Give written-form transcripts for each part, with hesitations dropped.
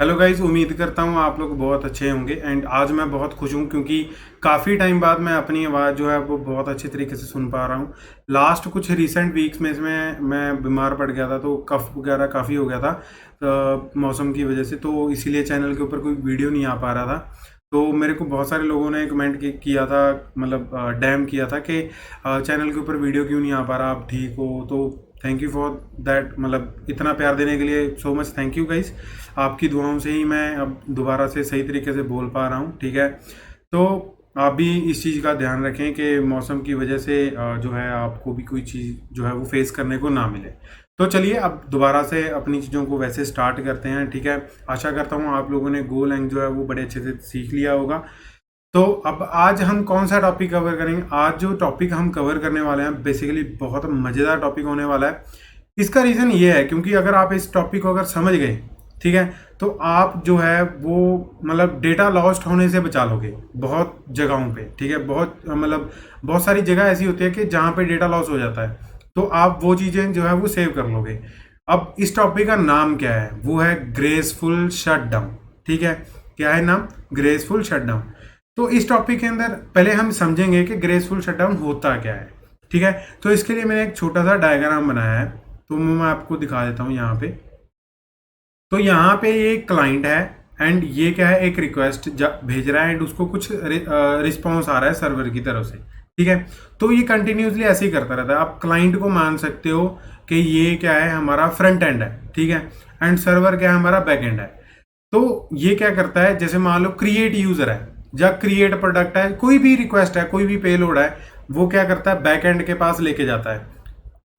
Hello guys, उम्मीद करता हूँ आप लोग बहुत अच्छे होंगे। एंड आज मैं बहुत खुश हूँ क्योंकि काफ़ी टाइम बाद मैं अपनी आवाज़ जो है वो बहुत अच्छे तरीके से सुन पा रहा हूँ। लास्ट कुछ रिसेंट वीक्स में इसमें मैं बीमार पड़ गया था, तो कफ वगैरह काफ़ी हो गया था मौसम की वजह से, तो इसीलिए चैनल के ऊपर कोई वीडियो नहीं आ पा रहा था। तो मेरे को बहुत सारे लोगों ने कमेंट किया था, मतलब डैम किया था कि चैनल के ऊपर वीडियो क्यों नहीं आ पा रहा, आप ठीक हो? तो थैंक यू फॉर दैट, मतलब इतना प्यार देने के लिए so much thank you guys. आपकी दुआओं से ही मैं अब दोबारा से सही तरीके से बोल पा रहा हूँ, ठीक है। तो आप भी इस चीज़ का ध्यान रखें कि मौसम की वजह से जो है आपको भी कोई चीज़ जो है वो फेस करने को ना मिले। तो चलिए अब दोबारा से अपनी चीज़ों को वैसे स्टार्ट करते हैं, ठीक है। आशा करता हूँ आप लोगों ने गो लैंग जो है वो बड़े अच्छे से सीख लिया होगा। तो अब आज हम कौन सा टॉपिक कवर करेंगे? आज जो टॉपिक हम कवर करने वाले हैं बेसिकली बहुत मज़ेदार टॉपिक होने वाला है। इसका रीज़न ये है क्योंकि अगर आप इस टॉपिक को अगर समझ गए, ठीक है, तो आप जो है वो मतलब डेटा लॉस्ट होने से बचा लोगे बहुत जगहों पे, ठीक है। बहुत मतलब बहुत सारी जगह ऐसी होती है कि जहाँ पे डेटा लॉस हो जाता है, तो आप वो चीज़ें जो है वो सेव कर लोगे। अब इस टॉपिक का नाम क्या है? वो है ग्रेसफुल शटडाउन, ठीक है। क्या है नाम? Graceful shutdown. तो इस टॉपिक के अंदर पहले हम समझेंगे कि ग्रेसफुल शटडाउन होता क्या है, ठीक है। तो इसके लिए मैंने एक छोटा सा डायग्राम बनाया है, तो मैं आपको दिखा देता हूँ यहाँ पे। तो यहाँ पे ये क्लाइंट है एंड ये क्या है, एक रिक्वेस्ट भेज रहा है एंड उसको कुछ रिस्पॉन्स आ रहा है सर्वर की तरफ से, ठीक है। तो ये कंटिन्यूसली ऐसे ही करता रहता है। आप क्लाइंट को मान सकते हो कि ये क्या है, हमारा फ्रंट एंड है, ठीक है, एंड सर्वर क्या है, हमारा बैक एंड है। तो ये क्या करता है, जैसे मान लो क्रिएट यूजर है या क्रिएट प्रोडक्ट है, कोई भी रिक्वेस्ट है, कोई भी पेलोड है, वो क्या करता है, बैक एंड के पास लेके जाता है।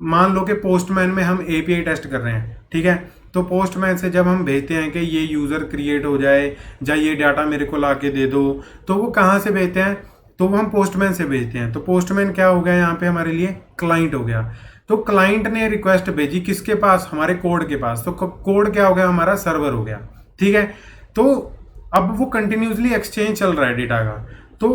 मान लो कि पोस्टमैन में हम एपीआई टेस्ट कर रहे हैं, ठीक है। तो पोस्टमैन से जब हम भेजते हैं कि ये यूज़र क्रिएट हो जाए या ये डाटा मेरे को ला के दे दो, तो वो कहाँ से भेजते हैं? तो वो हम पोस्टमैन से भेजते हैं। तो पोस्टमैन क्या हो गया यहाँ पे हमारे लिए? क्लाइंट हो गया। तो क्लाइंट ने रिक्वेस्ट भेजी किसके पास? हमारे कोड के पास। तो कोड क्या हो गया? हमारा सर्वर हो गया, ठीक है। तो अब वो कंटिन्यूसली एक्सचेंज चल रहा है डेटा का। तो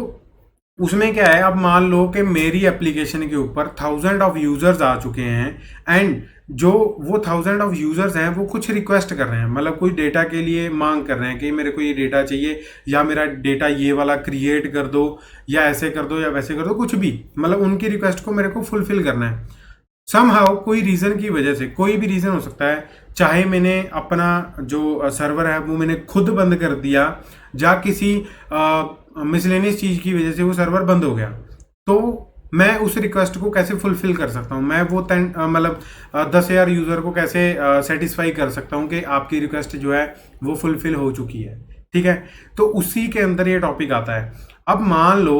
उसमें क्या है, अब मान लो कि मेरी एप्लीकेशन के ऊपर 1000 ऑफ यूजर्स आ चुके हैं एंड जो वो 1000 ऑफ यूजर्स हैं वो कुछ रिक्वेस्ट कर रहे हैं, मतलब कोई डेटा के लिए मांग कर रहे हैं कि मेरे को ये डेटा चाहिए, या मेरा डेटा ये वाला क्रिएट कर दो, या ऐसे कर दो, या वैसे कर दो, कुछ भी, मतलब उनकी रिक्वेस्ट को मेरे को फुलफिल करना है। समहाउ कोई रीज़न की वजह से, कोई भी रीज़न हो सकता है, चाहे मैंने अपना जो सर्वर है वो मैंने खुद बंद कर दिया, या किसी मिसलेनियस चीज़ की वजह से वो सर्वर बंद हो गया, तो मैं उस रिक्वेस्ट को कैसे फुलफिल कर सकता हूँ? मैं वो मतलब 10,000 यूज़र को कैसे सेटिस्फाई कर सकता हूँ कि आपकी रिक्वेस्ट जो है वो फुलफिल हो चुकी है, ठीक है। तो उसी के अंदर ये टॉपिक आता है। अब मान लो,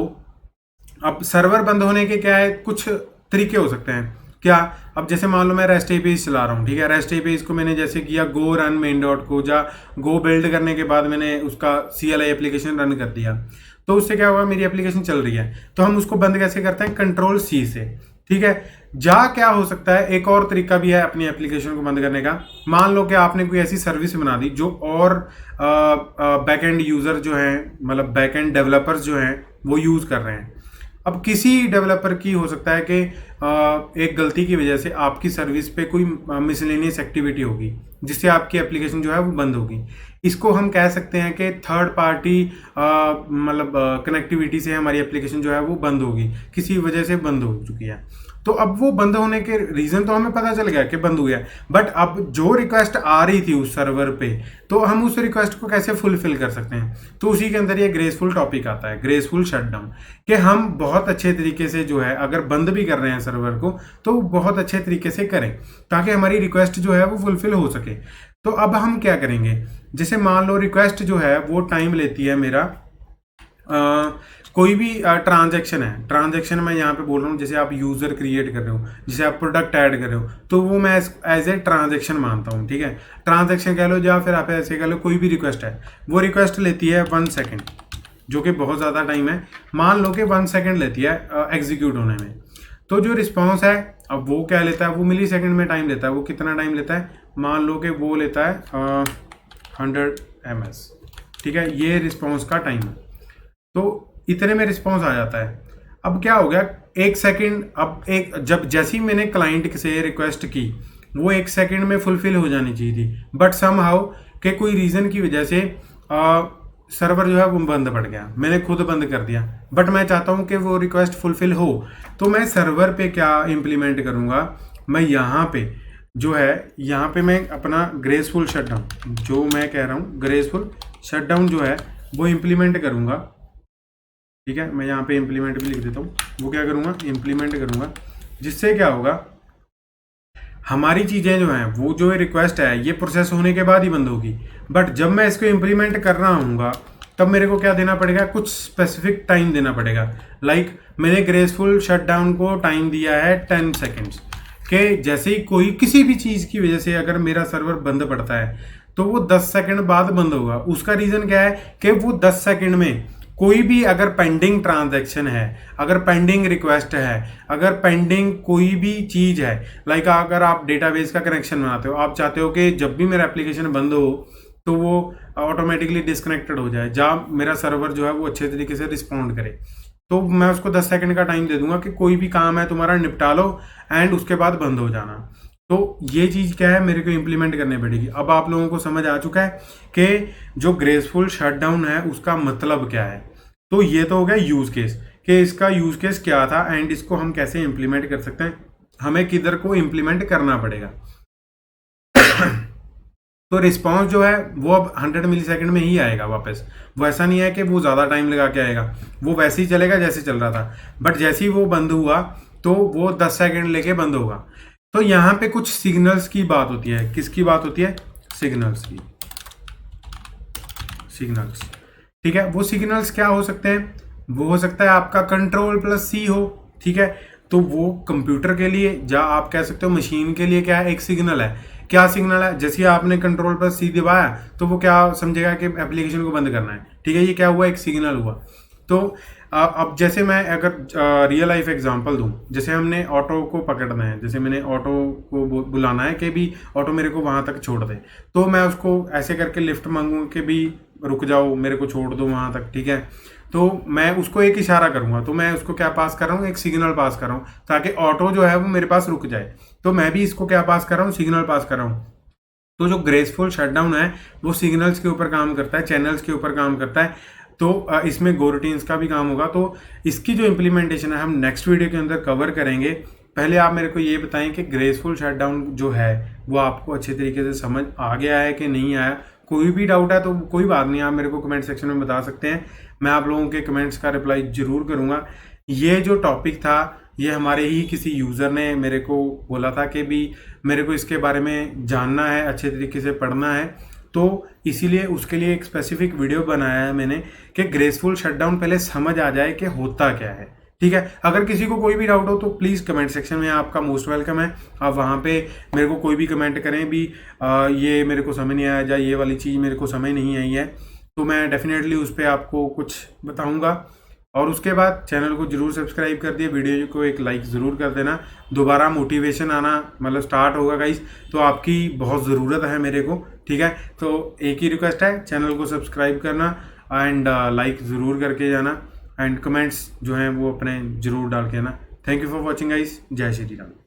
अब सर्वर बंद होने के क्या है, कुछ तरीके हो सकते हैं। क्या? अब जैसे मान लो मैं रेस्ट एपीआई चला रहा हूँ, ठीक है। रेस्ट एपीआई को मैंने जैसे किया गो रन मेन डॉट को, या गो बिल्ड करने के बाद मैंने उसका CLI एप्लीकेशन रन कर दिया, तो उससे क्या हुआ, मेरी एप्लीकेशन चल रही है। तो हम उसको बंद कैसे करते हैं? Ctrl+C से, ठीक है। जा क्या हो सकता है, एक और तरीका भी है अपनी एप्लीकेशन को बंद करने का। मान लो कि आपने कोई ऐसी सर्विस बना दी जो और बैकएंड यूजर जो हैं, मतलब बैकएंड डेवलपर्स जो हैं वो यूज कर रहे हैं। अब किसी डेवलपर की हो सकता है कि एक गलती की वजह से आपकी सर्विस पे कोई मिसलेनियस एक्टिविटी होगी जिससे आपकी एप्लीकेशन जो है वो बंद होगी। इसको हम कह सकते हैं कि थर्ड पार्टी मतलब कनेक्टिविटी से हमारी एप्लीकेशन जो है वो बंद होगी, किसी वजह से बंद हो चुकी है। तो अब वो बंद होने के रीज़न तो हमें पता चल गया कि बंद हुआ है, बट अब जो रिक्वेस्ट आ रही थी उस सर्वर पे, तो हम उस रिक्वेस्ट को कैसे फुलफिल कर सकते हैं? तो उसी के अंदर ये ग्रेसफुल टॉपिक आता है, ग्रेसफुल शटडाउन, कि हम बहुत अच्छे तरीके से जो है अगर बंद भी कर रहे हैं सर्वर को, तो बहुत अच्छे तरीके से करें ताकि हमारी रिक्वेस्ट जो है वो फुलफिल हो सके। तो अब हम क्या करेंगे, जैसे मान लो रिक्वेस्ट जो है वो टाइम लेती है मेरा, कोई भी ट्रांजैक्शन है, ट्रांजैक्शन मैं यहाँ पे बोल रहा हूँ, जैसे आप यूज़र क्रिएट कर रहे हो, जैसे आप प्रोडक्ट ऐड कर रहे हो, तो वो मैं एज ए ट्रांजैक्शन मानता हूँ, ठीक है। ट्रांजैक्शन कह लो या फिर आप ऐसे कह लो, कोई भी रिक्वेस्ट है, वो रिक्वेस्ट लेती है 1 सेकेंड, जो कि बहुत ज़्यादा टाइम है। मान लो कि 1 सेकेंड लेती है एग्जीक्यूट होने में। तो जो रिस्पॉन्स है, अब वो क्या लेता है, वो मिली सेकेंड में टाइम लेता है। वो कितना टाइम लेता है? मान लो कि वो लेता है 100 ms, ठीक है। ये रिस्पॉन्स का टाइम है, तो इतने में रिस्पॉन्स आ जाता है। अब क्या हो गया, 1 सेकेंड, अब एक जब जैसी मैंने क्लाइंट से रिक्वेस्ट की, वो 1 सेकेंड में फुलफिल हो जानी चाहिए थी, बट समहाउ कि कोई रीज़न की वजह से सर्वर जो है वो बंद पड़ गया, मैंने खुद बंद कर दिया, बट मैं चाहता हूँ कि वो रिक्वेस्ट फुलफिल हो, तो मैं सर्वर पे क्या इम्प्लीमेंट करूँगा, मैं यहाँ पे जो है यहाँ पे मैं अपना ग्रेसफुल शटडाउन, जो मैं कह रहा हूँ ग्रेसफुल शटडाउन जो है वो इम्प्लीमेंट करूँगा। ठीक है, मैं यहाँ पे इम्प्लीमेंट भी लिख देता हूँ। वो क्या करूँगा, इम्प्लीमेंट करूँगा, जिससे क्या होगा, हमारी चीज़ें जो हैं वो जो रिक्वेस्ट है ये प्रोसेस होने के बाद ही बंद होगी, बट जब मैं इसको इम्प्लीमेंट कर रहा हूँगा तब मेरे को क्या देना पड़ेगा, कुछ स्पेसिफिक टाइम देना पड़ेगा। लाइक मैंने ग्रेसफुल शटडाउन को टाइम दिया है 10 सेकेंड्स, कि जैसे ही कोई किसी भी चीज़ की वजह से अगर मेरा सर्वर बंद पड़ता है तो वो 10 सेकंड बाद बंद होगा। उसका रीज़न क्या है कि वो 10 सेकंड में कोई भी अगर पेंडिंग ट्रांजैक्शन है, अगर पेंडिंग रिक्वेस्ट है, अगर पेंडिंग कोई भी चीज़ है, लाइक अगर आप डेटाबेस का कनेक्शन बनाते हो, आप चाहते हो कि जब भी मेरा एप्लीकेशन बंद हो तो वो ऑटोमेटिकली डिस्कनेक्टेड हो जाए, जहाँ मेरा सर्वर जो है वो अच्छे तरीके से रिस्पॉन्ड करे, तो मैं उसको 10 सेकंड का टाइम दे दूंगा कि कोई भी काम है तुम्हारा निपटा लो एंड उसके बाद बंद हो जाना। तो ये चीज़ क्या है, मेरे को इम्प्लीमेंट करनी पड़ेगी। अब आप लोगों को समझ आ चुका है कि जो ग्रेसफुल शटडाउन है उसका मतलब क्या है। तो ये तो हो गया यूज़ केस, कि इसका यूज़ केस क्या था एंड इसको हम कैसे इम्प्लीमेंट कर सकते हैं, हमें किधर को इम्प्लीमेंट करना पड़ेगा। तो रिस्पॉन्स जो है वो अब 100 मिली सेकेंड में ही आएगा वापस, वो ऐसा नहीं है कि वो ज़्यादा टाइम लगा के आएगा, वो वैसे ही चलेगा जैसे चल रहा था, बट जैसे ही वो बंद हुआ तो वो 10 सेकेंड लेके बंद होगा। तो यहाँ पे कुछ सिग्नल्स की बात होती है, किसकी बात होती है, सिग्नल्स की, सिग्नल्स। ठीक है, वो सिग्नल्स क्या हो सकते हैं, वो हो सकता है आपका Ctrl+C हो। ठीक है, तो वो कंप्यूटर के लिए, या आप कह सकते हो मशीन के लिए क्या है, एक सिग्नल है। क्या सिग्नल है, जैसे आपने Ctrl+C दबाया तो वो क्या समझेगा कि एप्लीकेशन को बंद करना है। ठीक है, ये क्या हुआ, एक सिग्नल हुआ। तो अब जैसे मैं अगर रियल लाइफ एग्जांपल दूं, जैसे हमने ऑटो को पकड़ना है, जैसे मैंने ऑटो को बुलाना है कि भी ऑटो मेरे को वहां तक छोड़ दे, तो मैं उसको ऐसे करके लिफ्ट मांगूंगा कि भी रुक जाओ, मेरे को छोड़ दो वहां तक। ठीक है, तो मैं उसको एक इशारा करूंगा, तो मैं उसको क्या पास कर रहा हूँ, एक सिग्नल पास कर रहा हूँ, ताकि ऑटो जो है वो मेरे पास रुक जाए। तो मैं भी इसको क्या पास कर रहा हूँ, सिग्नल पास कर रहा हूँ। तो जो ग्रेसफुल शटडाउन है वो सिग्नल्स के ऊपर काम करता है, चैनल्स के ऊपर काम करता है। तो इसमें गोरूटीन्स का भी काम होगा। तो इसकी जो इम्प्लीमेंटेशन है हम नेक्स्ट वीडियो के अंदर कवर करेंगे। पहले आप मेरे को ये बताएं कि ग्रेसफुल शटडाउन जो है वो आपको अच्छे तरीके से समझ आ गया है कि नहीं आया। कोई भी डाउट है तो कोई बात नहीं, आप मेरे को कमेंट सेक्शन में बता सकते हैं, मैं आप लोगों के कमेंट्स का रिप्लाई जरूर करूँगा। ये जो टॉपिक था ये हमारे ही किसी यूज़र ने मेरे को बोला था कि भी मेरे को इसके बारे में जानना है, अच्छे तरीके से पढ़ना है, तो इसीलिए उसके लिए एक स्पेसिफिक वीडियो बनाया है मैंने कि ग्रेसफुल शटडाउन पहले समझ आ जाए कि होता क्या है। ठीक है, अगर किसी को कोई भी डाउट हो तो प्लीज़ कमेंट सेक्शन में आपका मोस्ट वेलकम है। आप वहाँ पे मेरे को कोई भी कमेंट करें भी ये मेरे को समझ नहीं आया या ये वाली चीज़ मेरे को समझ नहीं आई है, तो मैं डेफिनेटली उस पर आपको कुछ बताऊँगा। और उसके बाद चैनल को जरूर सब्सक्राइब कर दिए, वीडियो को एक लाइक ज़रूर कर देना। दोबारा मोटिवेशन आना मतलब स्टार्ट होगा गाइस, तो आपकी बहुत ज़रूरत है मेरे को। ठीक है, तो एक ही रिक्वेस्ट है, चैनल को सब्सक्राइब करना एंड लाइक ज़रूर करके जाना एंड कमेंट्स जो हैं वो अपने ज़रूर डाल के आना। Thank you for watching guys, जय श्री राम।